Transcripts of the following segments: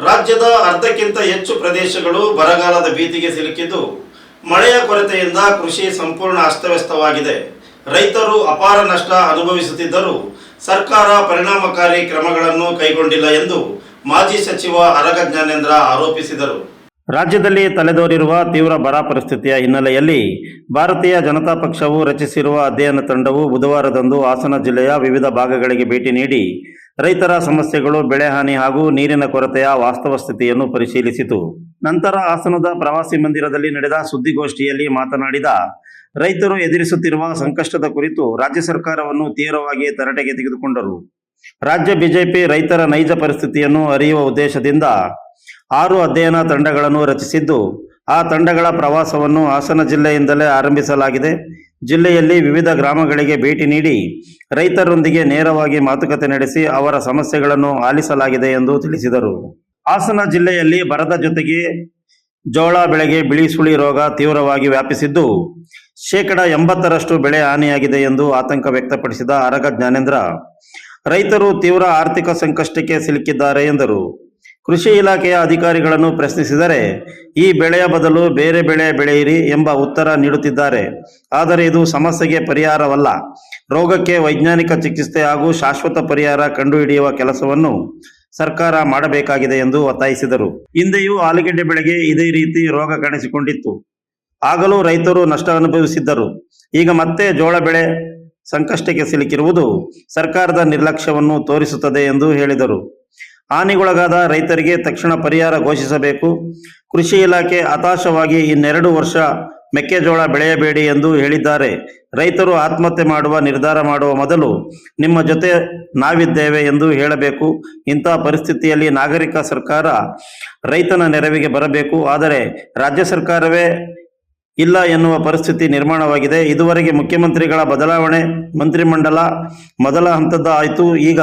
ರಾಜ್ಯದ ಅರ್ಧಕ್ಕಿಂತ ಹೆಚ್ಚು ಪ್ರದೇಶಗಳು ಬರಗಾಲದ ಭೀತಿಗೆ ಸಿಲುಕಿದ್ದು ಮಳೆಯ ಕೊರತೆಯಿಂದ ಕೃಷಿ ಸಂಪೂರ್ಣ ಅಸ್ತವ್ಯಸ್ತವಾಗಿದೆ. ರೈತರು ಅಪಾರ ನಷ್ಟ ಅನುಭವಿಸುತ್ತಿದ್ದರೂ ಸರ್ಕಾರ ಪರಿಣಾಮಕಾರಿ ಕ್ರಮಗಳನ್ನು ಕೈಗೊಂಡಿಲ್ಲ ಎಂದು ಮಾಜಿ ಸಚಿವ ಆರಗ ಜ್ಞಾನೇಂದ್ರ ಆರೋಪಿಸಿದರು. ರಾಜ್ಯದಲ್ಲಿ ತಲೆದೋರಿರುವ ತೀವ್ರ ಬರ ಪರಿಸ್ಥಿತಿಯ ಹಿನ್ನೆಲೆಯಲ್ಲಿ ಭಾರತೀಯ ಜನತಾ ಪಕ್ಷವು ರಚಿಸಿರುವ ಅಧ್ಯಯನ ತಂಡವು ಬುಧವಾರದಂದು ಹಾಸನ ಜಿಲ್ಲೆಯ ವಿವಿಧ ಭಾಗಗಳಿಗೆ ಭೇಟಿ ನೀಡಿ ರೈತರ ಸಮಸ್ಯೆಗಳು, ಬೆಳೆ ಹಾನಿ ಹಾಗೂ ನೀರಿನ ಕೊರತೆಯ ವಾಸ್ತವ ಸ್ಥಿತಿಯನ್ನು ಪರಿಶೀಲಿಸಿತು. ನಂತರ ಹಾಸನದ ಪ್ರವಾಸಿ ಮಂದಿರದಲ್ಲಿ ನಡೆದ ಸುದ್ದಿಗೋಷ್ಠಿಯಲ್ಲಿ ಮಾತನಾಡಿದ ರೈತರು ಎದುರಿಸುತ್ತಿರುವ ಸಂಕಷ್ಟದ ಕುರಿತು ರಾಜ್ಯ ಸರ್ಕಾರವನ್ನು ತೀವ್ರವಾಗಿ ತರಾಟೆಗೆ ತೆಗೆದುಕೊಂಡರು. ರಾಜ್ಯ ಬಿಜೆಪಿ ರೈತರ ನೈಜ ಪರಿಸ್ಥಿತಿಯನ್ನು ಅರಿಯುವ ಉದ್ದೇಶದಿಂದ 6 ಅಧ್ಯಯನ ತಂಡಗಳನ್ನು ರಚಿಸಿದ್ದು, ಆ ತಂಡಗಳ ಪ್ರವಾಸವನ್ನು ಹಾಸನ ಜಿಲ್ಲೆಯಿಂದಲೇ ಆರಂಭಿಸಲಾಗಿದೆ. ಜಿಲ್ಲೆಯಲ್ಲಿ ವಿವಿಧ ಗ್ರಾಮಗಳಿಗೆ ಭೇಟಿ ನೀಡಿ ರೈತರೊಂದಿಗೆ ನೇರವಾಗಿ ಮಾತುಕತೆ ನಡೆಸಿ ಅವರ ಸಮಸ್ಯೆಗಳನ್ನು ಆಲಿಸಲಾಗಿದೆ ಎಂದು ತಿಳಿಸಿದರು. ಹಾಸನ ಜಿಲ್ಲೆಯಲ್ಲಿ ಬರದ ಜೊತೆಗೆ ಜೋಳ ಬೆಳೆಗೆ ಬಿಳಿ ಸುಳಿ ರೋಗ ತೀವ್ರವಾಗಿ ವ್ಯಾಪಿಸಿದ್ದು, 80% ಬೆಳೆ ಹಾನಿಯಾಗಿದೆ ಎಂದು ಆತಂಕ ವ್ಯಕ್ತಪಡಿಸಿದ ಆರಗ ಜ್ಞಾನೇಂದ್ರ, ರೈತರು ತೀವ್ರ ಆರ್ಥಿಕ ಸಂಕಷ್ಟಕ್ಕೆ ಸಿಲುಕಿದ್ದಾರೆ ಎಂದರು. ಕೃಷಿ ಇಲಾಖೆಯ ಅಧಿಕಾರಿಗಳನ್ನು ಪ್ರಶ್ನಿಸಿದರೆ ಈ ಬೆಳೆಯ ಬದಲು ಬೇರೆ ಬೆಳೆ ಬೆಳೆಯಿರಿ ಎಂಬ ಉತ್ತರ ನೀಡುತ್ತಿದ್ದಾರೆ. ಆದರೆ ಇದು ಸಮಸ್ಯೆಗೆ ಪರಿಹಾರವಲ್ಲ. ರೋಗಕ್ಕೆ ವೈಜ್ಞಾನಿಕ ಚಿಕಿತ್ಸೆ ಹಾಗೂ ಶಾಶ್ವತ ಪರಿಹಾರ ಕಂಡುಹಿಡಿಯುವ ಕೆಲಸವನ್ನು ಸರ್ಕಾರ ಮಾಡಬೇಕಾಗಿದೆ ಎಂದು ಒತ್ತಾಯಿಸಿದರು. ಹಿಂದೆಯೂ ಆಲೂಗೆಡ್ಡೆ ಬೆಳೆಗೆ ಇದೇ ರೀತಿ ರೋಗ ಕಾಣಿಸಿಕೊಂಡಿತ್ತು. ಆಗಲೂ ರೈತರು ನಷ್ಟ ಅನುಭವಿಸಿದ್ದರು. ಈಗ ಮತ್ತೆ ಜೋಳ ಬೆಳೆ ಸಂಕಷ್ಟಕ್ಕೆ ಸಿಲುಕಿರುವುದು ಸರ್ಕಾರದ ನಿರ್ಲಕ್ಷ್ಯವನ್ನು ತೋರಿಸುತ್ತದೆ ಎಂದು ಹೇಳಿದರು. ಹಾನಿಗೊಳಗಾದ ರೈತರಿಗೆ ತಕ್ಷಣ ಪರಿಹಾರ ಘೋಷಿಸಬೇಕು. ಕೃಷಿ ಇಲಾಖೆ ಹತಾಶವಾಗಿ ಇನ್ನೆರಡು ವರ್ಷ ಮೆಕ್ಕೆಜೋಳ ಬೆಳೆಯಬೇಡಿ ಎಂದು ಹೇಳಿದ್ದಾರೆ. ರೈತರು ಆತ್ಮಹತ್ಯೆ ಮಾಡುವ ನಿರ್ಧಾರ ಮಾಡುವ ಮೊದಲು ನಿಮ್ಮ ಜೊತೆ ನಾವಿದ್ದೇವೆ ಎಂದು ಹೇಳಬೇಕು. ಇಂತಹ ಪರಿಸ್ಥಿತಿಯಲ್ಲಿ ನಾಗರಿಕ ಸರ್ಕಾರ ರೈತನ ನೆರವಿಗೆ ಬರಬೇಕು. ಆದರೆ ರಾಜ್ಯ ಸರ್ಕಾರವೇ ಇಲ್ಲ ಎನ್ನುವ ಪರಿಸ್ಥಿತಿ ನಿರ್ಮಾಣವಾಗಿದೆ. ಇದುವರೆಗೆ ಮುಖ್ಯಮಂತ್ರಿಗಳ ಬದಲಾವಣೆ, ಮಂತ್ರಿಮಂಡಲ ಮೊದಲ ಹಂತದ ಆಯಿತು. ಈಗ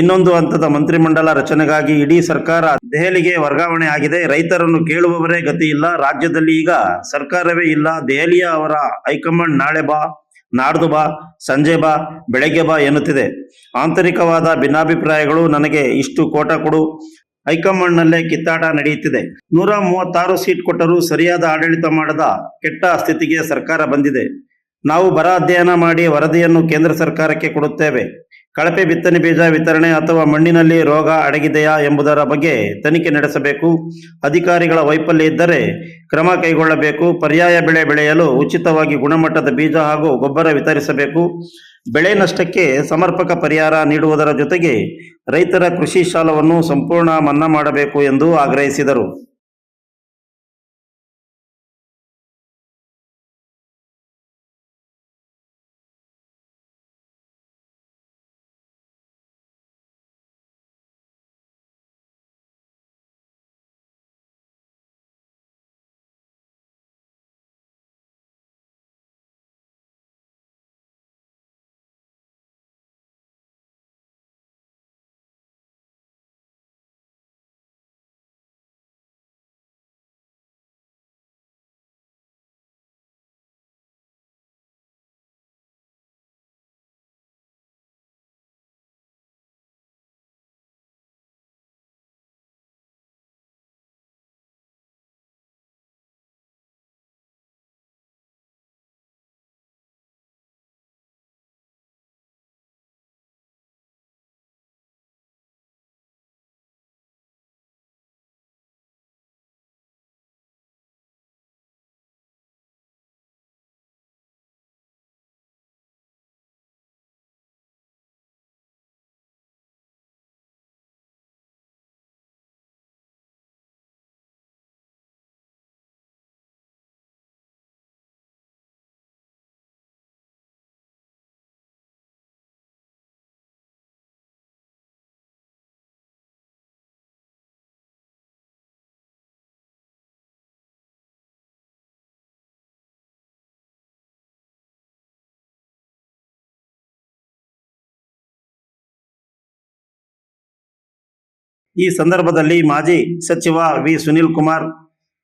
ಇನ್ನೊಂದು ಹಂತದ ಮಂತ್ರಿಮಂಡಲ ರಚನೆಗಾಗಿ ಇಡೀ ಸರ್ಕಾರ ದೆಹಲಿಗೆ ವರ್ಗಾವಣೆ ಆಗಿದೆ. ರೈತರನ್ನು ಕೇಳುವವರೇ ಗತಿ ಇಲ್ಲ. ರಾಜ್ಯದಲ್ಲಿ ಈಗ ಸರ್ಕಾರವೇ ಇಲ್ಲ. ದೆಹಲಿಯ ಅವರ ಹೈಕಮಾಂಡ್ ನಾಳೆ ಬಾ, ನಾಡ್ದು ಬಾ, ಸಂಜೆ ಬಾ, ಬೆಳಗ್ಗೆ ಬಾ ಎನ್ನುತ್ತಿದೆ. ಆಂತರಿಕವಾದ ಭಿನ್ನಾಭಿಪ್ರಾಯಗಳು, ನನಗೆ ಇಷ್ಟು ಕೋಟ ಕೊಡು, ಹೈಕಮಾಂಡ್ನಲ್ಲೇ ಕಿತ್ತಾಟ ನಡೆಯುತ್ತಿದೆ. 136 ಸೀಟ್ ಕೊಟ್ಟರೂ ಸರಿಯಾದ ಆಡಳಿತ ಮಾಡದ ಕೆಟ್ಟ ಸ್ಥಿತಿಗೆ ಸರ್ಕಾರ ಬಂದಿದೆ. ನಾವು ಬರ ಅಧ್ಯಯನ ಮಾಡಿ ವರದಿಯನ್ನು ಕೇಂದ್ರ ಸರ್ಕಾರಕ್ಕೆ ಕೊಡುತ್ತೇವೆ. ಕಳಪೆ ಬಿತ್ತನೆ ಬೀಜ ವಿತರಣೆ ಅಥವಾ ಮಣ್ಣಿನಲ್ಲಿ ರೋಗ ಅಡಗಿದೆಯಾ ಎಂಬುದರ ಬಗ್ಗೆ ತನಿಖೆ ನಡೆಸಬೇಕು. ಅಧಿಕಾರಿಗಳ ವೈಫಲ್ಯ ಇದ್ದರೆ ಕ್ರಮ ಕೈಗೊಳ್ಳಬೇಕು. ಪರ್ಯಾಯ ಬೆಳೆ ಬೆಳೆಯಲು ಉಚಿತವಾಗಿ ಗುಣಮಟ್ಟದ ಬೀಜ ಹಾಗೂ ಗೊಬ್ಬರ ವಿತರಿಸಬೇಕು. ಬೆಳೆ ನಷ್ಟಕ್ಕೆ ಸಮರ್ಪಕ ಪರಿಹಾರ ನೀಡುವುದರ ಜೊತೆಗೆ ರೈತರ ಕೃಷಿ ಸಾಲವನ್ನು ಸಂಪೂರ್ಣ ಮನ್ನಾ ಮಾಡಬೇಕು ಎಂದು ಆಗ್ರಹಿಸಿದರು. ಈ ಸಂದರ್ಭದಲ್ಲಿ ಮಾಜಿ ಸಚಿವ ವಿ. ಸುನೀಲ್ ಕುಮಾರ್,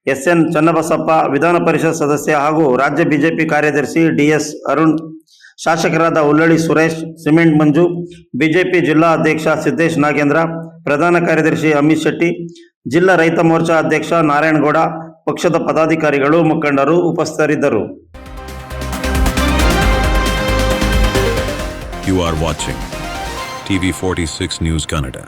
ಎಸ್.ಎನ್. ಚನ್ನಬಸಪ್ಪ, ವಿಧಾನ ಪರಿಷತ್ ಸದಸ್ಯ ಹಾಗೂ ರಾಜ್ಯ ಬಿಜೆಪಿ ಕಾರ್ಯದರ್ಶಿ ಡಿ.ಎಸ್. ಅರುಣ್, ಶಾಸಕರಾದ ಉಲ್ಲಳ್ಳಿ ಸುರೇಶ್, ಸಿಮೆಂಟ್ ಮಂಜು, ಬಿಜೆಪಿ ಜಿಲ್ಲಾ ಅಧ್ಯಕ್ಷ ಸಿದ್ದೇಶ್ ನಾಗೇಂದ್ರ, ಪ್ರಧಾನ ಕಾರ್ಯದರ್ಶಿ ಅಮಿತ್ ಶೆಟ್ಟಿ, ಜಿಲ್ಲಾ ರೈತ ಮೋರ್ಚಾ ಅಧ್ಯಕ್ಷ ನಾರಾಯಣಗೌಡ, ಪಕ್ಷದ ಪದಾಧಿಕಾರಿಗಳು, ಮುಖಂಡರು ಉಪಸ್ಥಿತರಿದ್ದರು. You are watching TV 46 News Kannada.